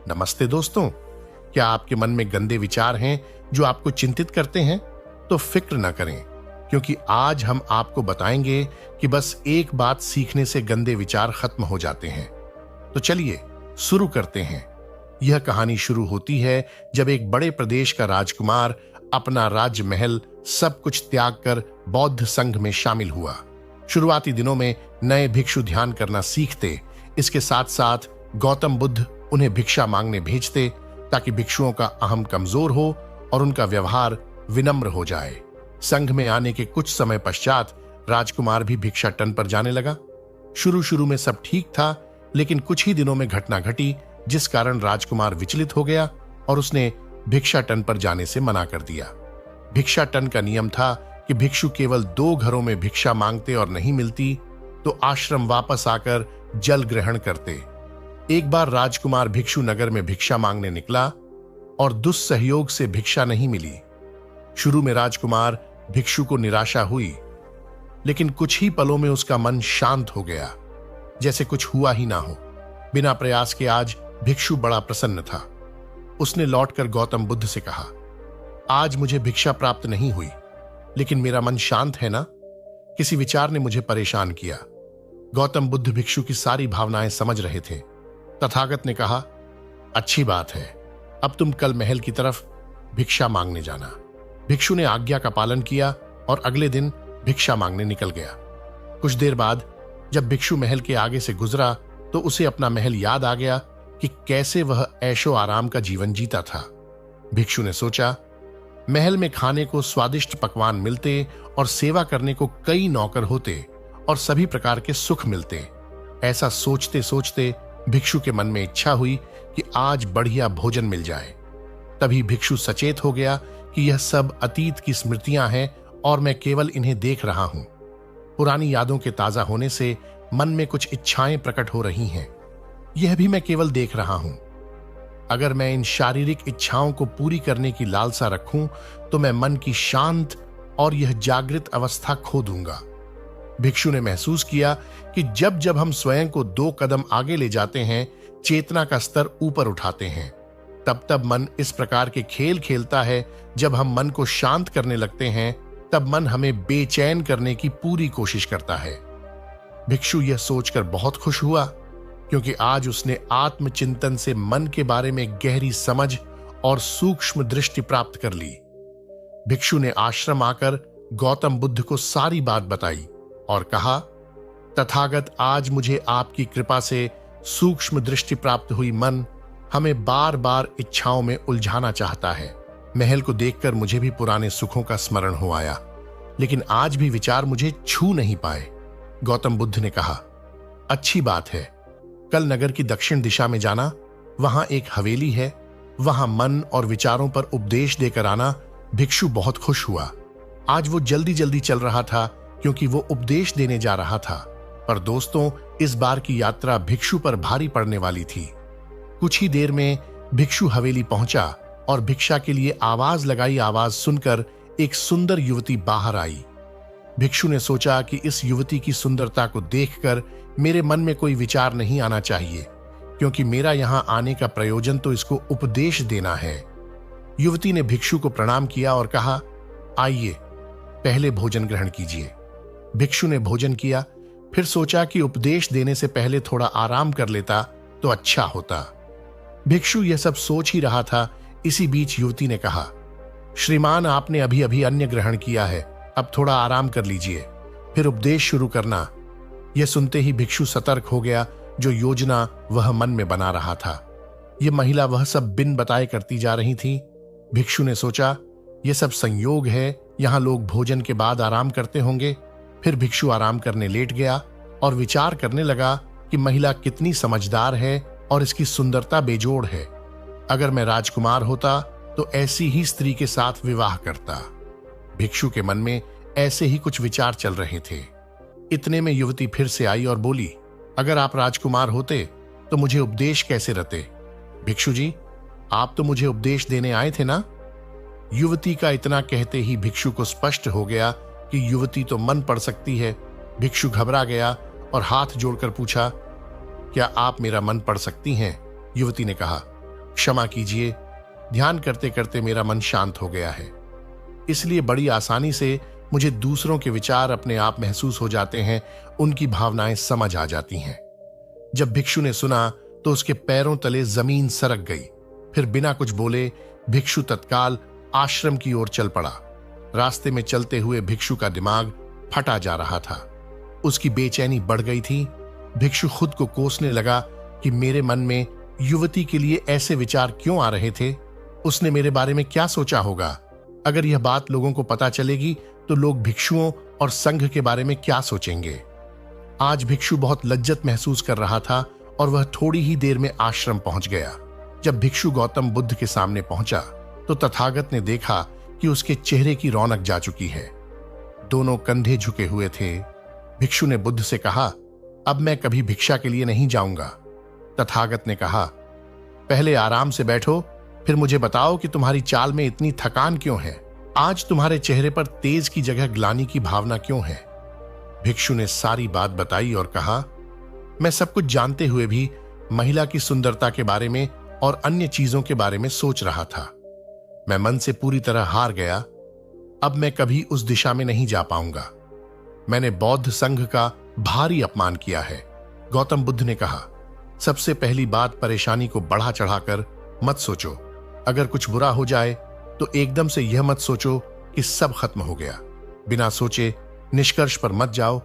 नमस्ते दोस्तों। क्या आपके मन में गंदे विचार हैं जो आपको चिंतित करते हैं? तो फिक्र न करें, क्योंकि आज हम आपको बताएंगे कि बस एक बात सीखने से गंदे विचार खत्म हो जाते हैं। तो चलिए शुरू करते हैं। यह कहानी शुरू होती है जब एक बड़े प्रदेश का राजकुमार अपना राजमहल सब कुछ त्याग कर बौद्ध संघ में शामिल हुआ। शुरुआती दिनों में नए भिक्षु ध्यान करना सीखते, इसके साथ साथ गौतम बुद्ध उन्हें भिक्षा मांगने भेजते ताकि भिक्षुओं का अहम कमजोर हो और उनका व्यवहार विनम्र हो जाए। संघ में आने के कुछ समय पश्चात राजकुमार भी भिक्षाटन पर जाने लगा। शुरू में सब ठीक था, लेकिन कुछ ही दिनों में घटना घटी जिस कारण राजकुमार विचलित हो गया और उसने भिक्षाटन पर जाने से मना कर दिया। भिक्षाटन का नियम था कि भिक्षु केवल 2 घरों में भिक्षा मांगते और नहीं मिलती तो आश्रम वापस आकर जल ग्रहण करते। एक बार राजकुमार भिक्षु नगर में भिक्षा मांगने निकला और दुस्सहयोग से भिक्षा नहीं मिली। शुरू में राजकुमार भिक्षु को निराशा हुई, लेकिन कुछ ही पलों में उसका मन शांत हो गया, जैसे कुछ हुआ ही ना हो। बिना प्रयास के आज भिक्षु बड़ा प्रसन्न था। उसने लौटकर गौतम बुद्ध से कहा, आज मुझे भिक्षा प्राप्त नहीं हुई, लेकिन मेरा मन शांत है ना? किसी विचार ने मुझे परेशान किया। गौतम बुद्ध भिक्षु की सारी भावनाएं समझ रहे थे। तथागत ने कहा, अच्छी बात है, अब तुम कल महल की तरफ भिक्षा मांगने जाना। भिक्षु ने आज्ञा का पालन किया और अगले दिन भिक्षा मांगने निकल गया। कुछ देर बाद जब भिक्षु महल के आगे से गुजरा तो उसे अपना महल याद आ गया कि कैसे वह ऐशो आराम का जीवन जीता था। भिक्षु ने सोचा, महल में खाने को स्वादिष्ट पकवान मिलते और सेवा करने को कई नौकर होते और सभी प्रकार के सुख मिलते। ऐसा सोचते सोचते भिक्षु के मन में इच्छा हुई कि आज बढ़िया भोजन मिल जाए। तभी भिक्षु सचेत हो गया कि यह सब अतीत की स्मृतियां हैं और मैं केवल इन्हें देख रहा हूं। पुरानी यादों के ताजा होने से मन में कुछ इच्छाएं प्रकट हो रही हैं। यह भी मैं केवल देख रहा हूं। अगर मैं इन शारीरिक इच्छाओं को पूरी करने की लालसा रखूं तो मैं मन की शांत और यह जागृत अवस्था खो दूंगा। भिक्षु ने महसूस किया कि जब जब हम स्वयं को 2 कदम आगे ले जाते हैं, चेतना का स्तर ऊपर उठाते हैं, तब तब मन इस प्रकार के खेल खेलता है। जब हम मन को शांत करने लगते हैं, तब मन हमें बेचैन करने की पूरी कोशिश करता है। भिक्षु यह सोचकर बहुत खुश हुआ, क्योंकि आज उसने आत्मचिंतन से मन के बारे में गहरी समझ और सूक्ष्म दृष्टि प्राप्त कर ली। भिक्षु ने आश्रम आकर गौतम बुद्ध को सारी बात बताई और कहा, तथागत, आज मुझे आपकी कृपा से सूक्ष्म दृष्टि प्राप्त हुई। मन हमें बार बार इच्छाओं में उलझाना चाहता है। महल को देखकर मुझे भी पुराने सुखों का स्मरण हो आया, लेकिन आज भी विचार मुझे छू नहीं पाए। गौतम बुद्ध ने कहा, अच्छी बात है, कल नगर की दक्षिण दिशा में जाना, वहां एक हवेली है, वहां मन और विचारों पर उपदेश देकर आना। भिक्षु बहुत खुश हुआ। आज वो जल्दी जल्दी चल रहा था क्योंकि वो उपदेश देने जा रहा था। पर दोस्तों, इस बार की यात्रा भिक्षु पर भारी पड़ने वाली थी। कुछ ही देर में भिक्षु हवेली पहुंचा और भिक्षा के लिए आवाज लगाई। आवाज सुनकर एक सुंदर युवती बाहर आई। भिक्षु ने सोचा कि इस युवती की सुंदरता को देखकर मेरे मन में कोई विचार नहीं आना चाहिए, क्योंकि मेरा यहां आने का प्रयोजन तो इसको उपदेश देना है। युवती ने भिक्षु को प्रणाम किया और कहा, आइए, पहले भोजन ग्रहण कीजिए। भिक्षु ने भोजन किया, फिर सोचा कि उपदेश देने से पहले थोड़ा आराम कर लेता तो अच्छा होता। भिक्षु यह सब सोच ही रहा था, इसी बीच युवती ने कहा, श्रीमान, आपने अभी अभी अन्न ग्रहण किया है, अब थोड़ा आराम कर लीजिए, फिर उपदेश शुरू करना। यह सुनते ही भिक्षु सतर्क हो गया। जो योजना वह मन में बना रहा था, यह महिला वह सब बिन बताए करती जा रही थी। भिक्षु ने सोचा, यह सब संयोग है, यहां लोग भोजन के बाद आराम करते होंगे। फिर भिक्षु आराम करने लेट गया और विचार करने लगा कि महिला कितनी समझदार है और इसकी सुंदरता बेजोड़ है। अगर मैं राजकुमार होता तो ऐसी ही स्त्री के साथ विवाह करता। भिक्षु के मन में ऐसे ही कुछ विचार चल रहे थे। इतने में युवती फिर से आई और बोली, अगर आप राजकुमार होते तो मुझे उपदेश कैसे रते? भिक्षु जी, आप तो मुझे उपदेश देने आए थे ना? युवती का इतना कहते ही भिक्षु को स्पष्ट हो गया कि युवती तो मन पढ़ सकती है। भिक्षु घबरा गया और हाथ जोड़कर पूछा, क्या आप मेरा मन पढ़ सकती हैं? युवती ने कहा, क्षमा कीजिए, ध्यान करते करते मेरा मन शांत हो गया है, इसलिए बड़ी आसानी से मुझे दूसरों के विचार अपने आप महसूस हो जाते हैं, उनकी भावनाएं समझ आ जाती हैं। जब भिक्षु ने सुना तो उसके पैरों तले जमीन सरक गई। फिर बिना कुछ बोले भिक्षु तत्काल आश्रम की ओर चल पड़ा। रास्ते में चलते हुए भिक्षु का दिमाग फटा जा रहा था, उसकी बेचैनी बढ़ गई थी। भिक्षु खुद को कोसने लगा कि मेरे मन में युवती के लिए ऐसे विचार क्यों आ रहे थे। उसने मेरे बारे में क्या सोचा होगा? अगर यह बात लोगों को पता चलेगी तो लोग भिक्षुओं और संघ के बारे में क्या सोचेंगे? आज भिक्षु बहुत लज्जत महसूस कर रहा था और वह थोड़ी ही देर में आश्रम पहुंच गया। जब भिक्षु गौतम बुद्ध के सामने पहुंचा तो तथागत ने देखा कि उसके चेहरे की रौनक जा चुकी है। दोनों कंधे झुके हुए थे। भिक्षु ने बुद्ध से कहा, अब मैं कभी भिक्षा के लिए नहीं जाऊंगा। तथागत ने कहा, पहले आराम से बैठो, फिर मुझे बताओ कि तुम्हारी चाल में इतनी थकान क्यों है? आज तुम्हारे चेहरे पर तेज की जगह ग्लानि की भावना क्यों है? भिक्षु ने सारी बात बताई और कहा, मैं सब कुछ जानते हुए भी महिला की सुंदरता के बारे में और अन्य चीजों के बारे में सोच रहा था। मैं मन से पूरी तरह हार गया। अब मैं कभी उस दिशा में नहीं जा पाऊंगा। मैंने बौद्ध संघ का भारी अपमान किया है। गौतम बुद्ध ने कहा, सबसे पहली बात, परेशानी को बढ़ा चढ़ाकर मत सोचो। अगर कुछ बुरा हो जाए तो एकदम से यह मत सोचो कि सब खत्म हो गया। बिना सोचे निष्कर्ष पर मत जाओ।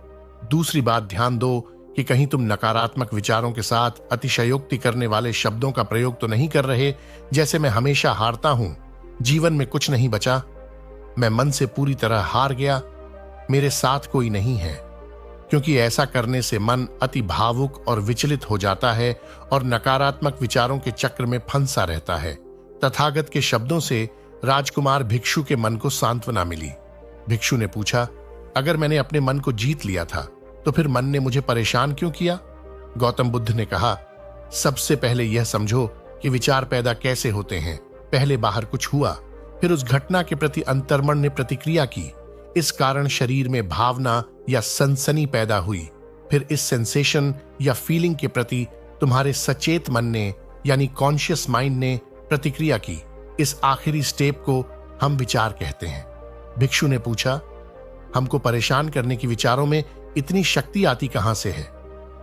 दूसरी बात, ध्यान दो कि कहीं तुम नकारात्मक विचारों के साथ अतिशयोक्ति करने वाले शब्दों का प्रयोग तो नहीं कर रहे, जैसे मैं हमेशा हारता हूं, जीवन में कुछ नहीं बचा, मैं मन से पूरी तरह हार गया, मेरे साथ कोई नहीं है। क्योंकि ऐसा करने से मन अति भावुक और विचलित हो जाता है और नकारात्मक विचारों के चक्र में फंसा रहता है। तथागत के शब्दों से राजकुमार भिक्षु के मन को सांत्वना मिली। भिक्षु ने पूछा, अगर मैंने अपने मन को जीत लिया था तो फिर मन ने मुझे परेशान क्यों किया? गौतम बुद्ध ने कहा, सबसे पहले यह समझो कि विचार पैदा कैसे होते हैं। पहले बाहर कुछ हुआ, फिर उस घटना के प्रति अंतर्मन ने प्रतिक्रिया की। इस कारण शरीर में भावना या सनसनी पैदा हुई। फिर इस सेंसेशन या फीलिंग के प्रति तुम्हारे सचेत मन ने यानी कॉन्शियस माइंड ने प्रतिक्रिया की। इस आखिरी स्टेप को हम विचार कहते हैं। भिक्षु ने पूछा, हमको परेशान करने की विचारों में इतनी शक्ति आती कहां से है?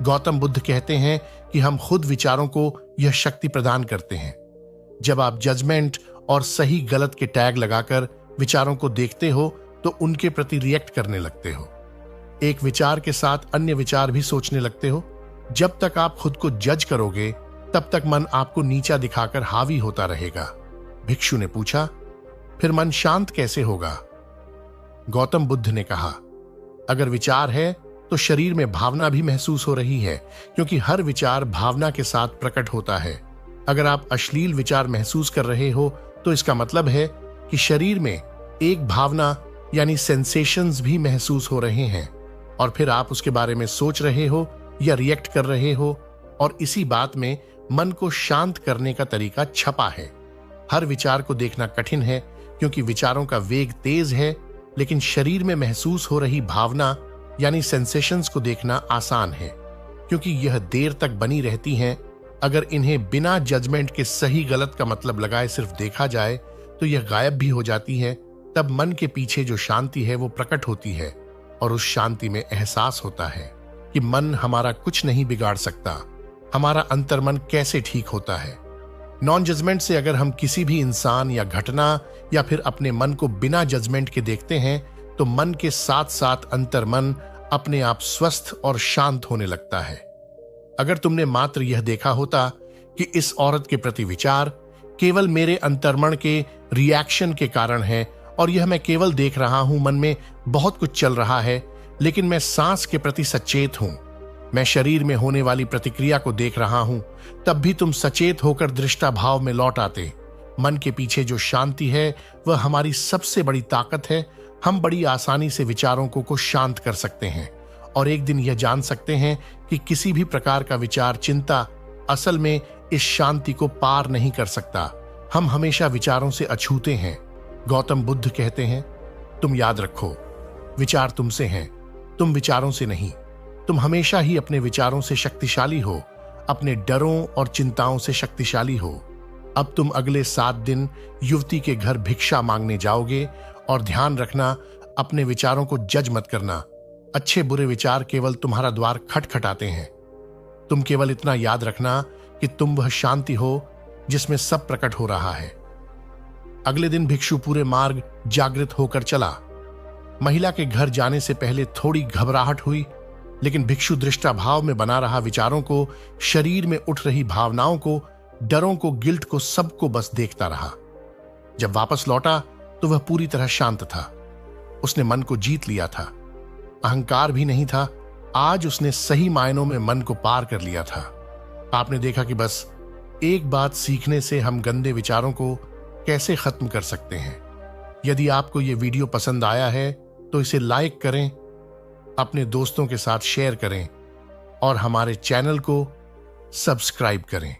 गौतम बुद्ध कहते हैं कि हम खुद विचारों को यह शक्ति प्रदान करते हैं। जब आप जजमेंट और सही गलत के टैग लगाकर विचारों को देखते हो तो उनके प्रति रिएक्ट करने लगते हो। एक विचार के साथ अन्य विचार भी सोचने लगते हो। जब तक आप खुद को जज करोगे तब तक मन आपको नीचा दिखाकर हावी होता रहेगा। भिक्षु ने पूछा, फिर मन शांत कैसे होगा? गौतम बुद्ध ने कहा, अगर विचार है तो शरीर में भावना भी महसूस हो रही है, क्योंकि हर विचार भावना के साथ प्रकट होता है। अगर आप अश्लील विचार महसूस कर रहे हो तो इसका मतलब है कि शरीर में एक भावना यानी सेंसेशंस भी महसूस हो रहे हैं और फिर आप उसके बारे में सोच रहे हो या रिएक्ट कर रहे हो। और इसी बात में मन को शांत करने का तरीका छपा है। हर विचार को देखना कठिन है क्योंकि विचारों का वेग तेज है, लेकिन शरीर में महसूस हो रही भावना यानी सेंसेशंस को देखना आसान है क्योंकि यह देर तक बनी रहती हैं। अगर इन्हें बिना जजमेंट के सही गलत का मतलब लगाए सिर्फ देखा जाए तो यह गायब भी हो जाती है। तब मन के पीछे जो शांति है वो प्रकट होती है और उस शांति में एहसास होता है कि मन हमारा कुछ नहीं बिगाड़ सकता। हमारा अंतर्मन कैसे ठीक होता है। नॉन जजमेंट से अगर हम किसी भी इंसान या घटना या फिर अपने मन को बिना जजमेंट के देखते हैं तो मन के साथ साथ अंतर्मन अपने आप स्वस्थ और शांत होने लगता है। अगर तुमने मात्र यह देखा होता कि इस औरत के प्रति विचार केवल मेरे अंतर्मन के रिएक्शन के कारण है और यह मैं केवल देख रहा हूं, मन में बहुत कुछ चल रहा है, लेकिन मैं सांस के प्रति सचेत हूं, मैं शरीर में होने वाली प्रतिक्रिया को देख रहा हूं, तब भी तुम सचेत होकर दृष्टा भाव में लौट आते। मन के पीछे जो शांति है वह हमारी सबसे बड़ी ताकत है। हम बड़ी आसानी से विचारों को शांत कर सकते हैं और एक दिन यह जान सकते हैं कि किसी भी प्रकार का विचार, चिंता असल में इस शांति को पार नहीं कर सकता। हम हमेशा विचारों से अछूते हैं। गौतम बुद्ध कहते हैं, तुम याद रखो, विचार तुमसे हैं, तुम विचारों से नहीं। तुम हमेशा ही अपने विचारों से शक्तिशाली हो, अपने डरों और चिंताओं से शक्तिशाली हो। अब तुम अगले 7 दिन युवती के घर भिक्षा मांगने जाओगे, और ध्यान रखना, अपने विचारों को जज मत करना। अच्छे बुरे विचार केवल तुम्हारा द्वार खटखटाते हैं। तुम केवल इतना याद रखना कि तुम वह शांति हो जिसमें सब प्रकट हो रहा है। अगले दिन भिक्षु पूरे मार्ग जागृत होकर चला। महिला के घर जाने से पहले थोड़ी घबराहट हुई, लेकिन भिक्षु दृष्टाभाव में बना रहा, विचारों को, शरीर में उठ रही भावनाओं को, डरों को, गिल्ट को, सबको बस देखता रहा। जब वापस लौटा तो वह पूरी तरह शांत था। उसने मन को जीत लिया था। अहंकार भी नहीं था। आज उसने सही मायनों में मन को पार कर लिया था। आपने देखा कि बस एक बात सीखने से हम गंदे विचारों को कैसे खत्म कर सकते हैं। यदि आपको यह वीडियो पसंद आया है तो इसे लाइक करें, अपने दोस्तों के साथ शेयर करें और हमारे चैनल को सब्सक्राइब करें।